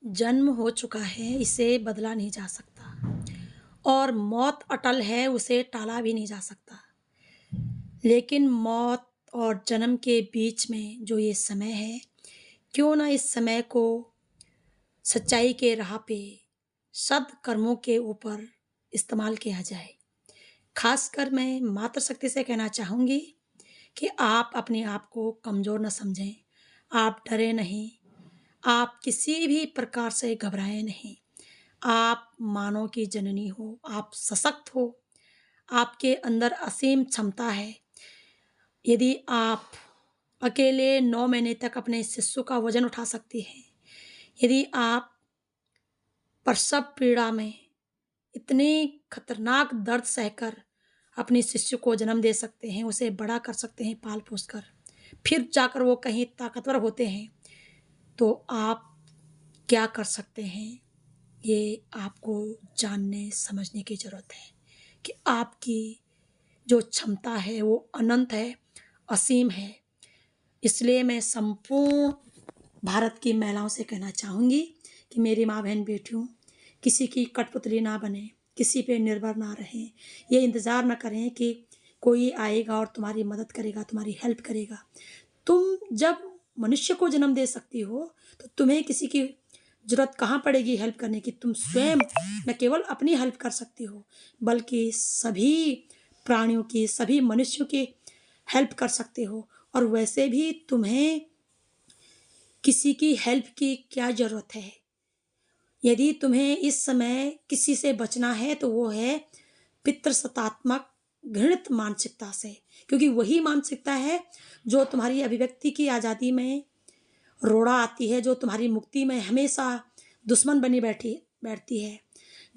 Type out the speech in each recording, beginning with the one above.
जन्म हो चुका है, इसे बदला नहीं जा सकता और मौत अटल है, उसे टाला भी नहीं जा सकता। लेकिन मौत और जन्म के बीच में जो ये समय है, क्यों ना इस समय को सच्चाई के राह पे, सद्कर्मों के ऊपर इस्तेमाल किया जाए। खासकर मैं मातृशक्ति से कहना चाहूँगी कि आप अपने आप को कमज़ोर न समझें, आप डरे नहीं, आप किसी भी प्रकार से घबराएँ नहीं। आप मानव की जननी हो, आप सशक्त हो, आपके अंदर असीम क्षमता है। यदि आप अकेले 9 महीने तक अपने शिशु का वज़न उठा सकती हैं, यदि आप प्रसव पीड़ा में इतनी खतरनाक दर्द सहकर अपने शिशु को जन्म दे सकते हैं, उसे बड़ा कर सकते हैं पाल-पोस कर, फिर जाकर वो कहीं ताकतवर होते हैं, तो आप क्या कर सकते हैं, ये आपको जानने समझने की ज़रूरत है कि आपकी जो क्षमता है वो अनंत है, असीम है। इसलिए मैं संपूर्ण भारत की महिलाओं से कहना चाहूँगी कि मेरी माँ बहन बेटियों, किसी की कठपुतली ना बनें, किसी पे निर्भर ना रहें। ये इंतज़ार ना करें कि कोई आएगा और तुम्हारी मदद करेगा, तुम्हारी हेल्प करेगा। तुम जब मनुष्य को जन्म दे सकती हो, तो तुम्हें किसी की ज़रूरत कहाँ पड़ेगी हेल्प करने की। तुम स्वयं न केवल अपनी हेल्प कर सकती हो, बल्कि सभी प्राणियों की, सभी मनुष्यों की हेल्प कर सकते हो। और वैसे भी तुम्हें किसी की हेल्प की क्या ज़रूरत है। यदि तुम्हें इस समय किसी से बचना है, तो वो है पितृसत्तात्मक घृणित मानसिकता से, क्योंकि वही मानसिकता है जो तुम्हारी अभिव्यक्ति की आज़ादी में रोड़ा आती है, जो तुम्हारी मुक्ति में हमेशा दुश्मन बनी बैठती है,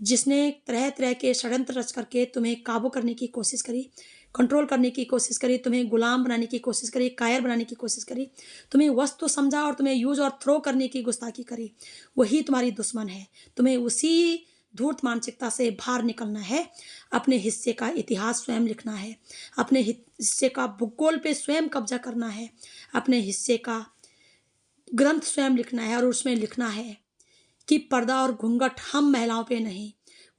जिसने तरह-तरह के षड्यंत्र रच करके तुम्हें काबू करने की कोशिश करी, कंट्रोल करने की कोशिश करी, तुम्हें गुलाम बनाने की कोशिश करी, कायर बनाने की कोशिश करी, तुम्हें वस्तु समझा और तुम्हें यूज़ और थ्रो करने की गुस्ताखी करी। वही तुम्हारी दुश्मन है। तुम्हें उसी धूर्त मानसिकता से बाहर निकलना है। अपने हिस्से का इतिहास स्वयं लिखना है। अपने हिस्से का भूगोल पे स्वयं कब्जा करना है। अपने हिस्से का ग्रंथ स्वयं लिखना है और उसमें लिखना है कि पर्दा और घूंघट हम महिलाओं पे नहीं,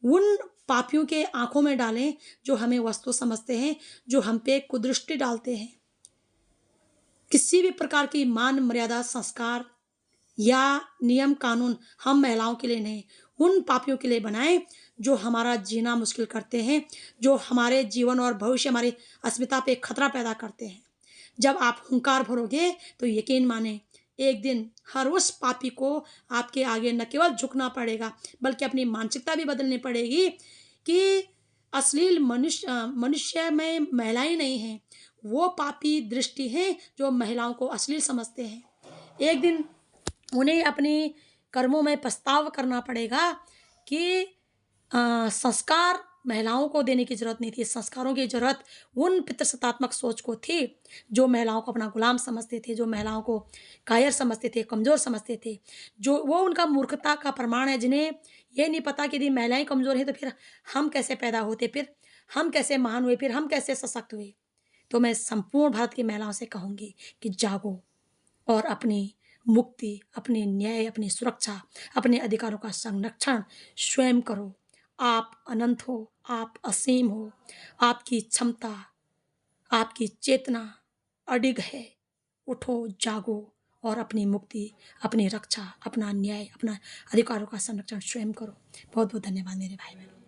उन पापियों के आंखों में डालें जो हमें वस्तु समझते हैं, जो हम पे कुदृष्टि डालते हैं। किसी भी प्रकार की मान मर्यादा, संस्कार या नियम कानून हम महिलाओं के लिए नहीं, उन पापियों के लिए बनाएं जो हमारा जीना मुश्किल करते हैं, जो हमारे जीवन और भविष्य, हमारी अस्मिता पे खतरा पैदा करते हैं। जब आप हुंकार भरोगे तो यकीन माने, एक दिन हर उस पापी को आपके आगे न केवल झुकना पड़ेगा, बल्कि अपनी मानसिकता भी बदलनी पड़ेगी कि अश्लील मनुष्य में महिलाएं नहीं हैं, वो पापी दृष्टि हैं जो महिलाओं को अश्लील समझते हैं। एक दिन उन्हें अपने कर्मों में पछतावा करना पड़ेगा कि संस्कार महिलाओं को देने की ज़रूरत नहीं थी। संस्कारों की ज़रूरत उन पितृसत्तात्मक सोच को थी, जो महिलाओं को अपना गुलाम समझते थे, जो महिलाओं को कायर समझते थे, कमज़ोर समझते थे। जो वो उनका मूर्खता का प्रमाण है, जिन्हें ये नहीं पता कि यदि महिलाएँ कमज़ोर हैं, तो फिर हम कैसे पैदा होते, फिर हम कैसे महान हुए, फिर हम कैसे सशक्त हुए। तो मैं संपूर्ण भारत की महिलाओं से कहूँगी कि जागो और अपनी मुक्ति, अपने न्याय, अपनी सुरक्षा, अपने अधिकारों का संरक्षण स्वयं करो। आप अनंत हो, आप असीम हो, आपकी क्षमता, आपकी चेतना अडिग है। उठो, जागो और अपनी मुक्ति, अपनी रक्षा, अपना न्याय, अपना अधिकारों का संरक्षण स्वयं करो। बहुत-बहुत धन्यवाद मेरे भाई-बहन।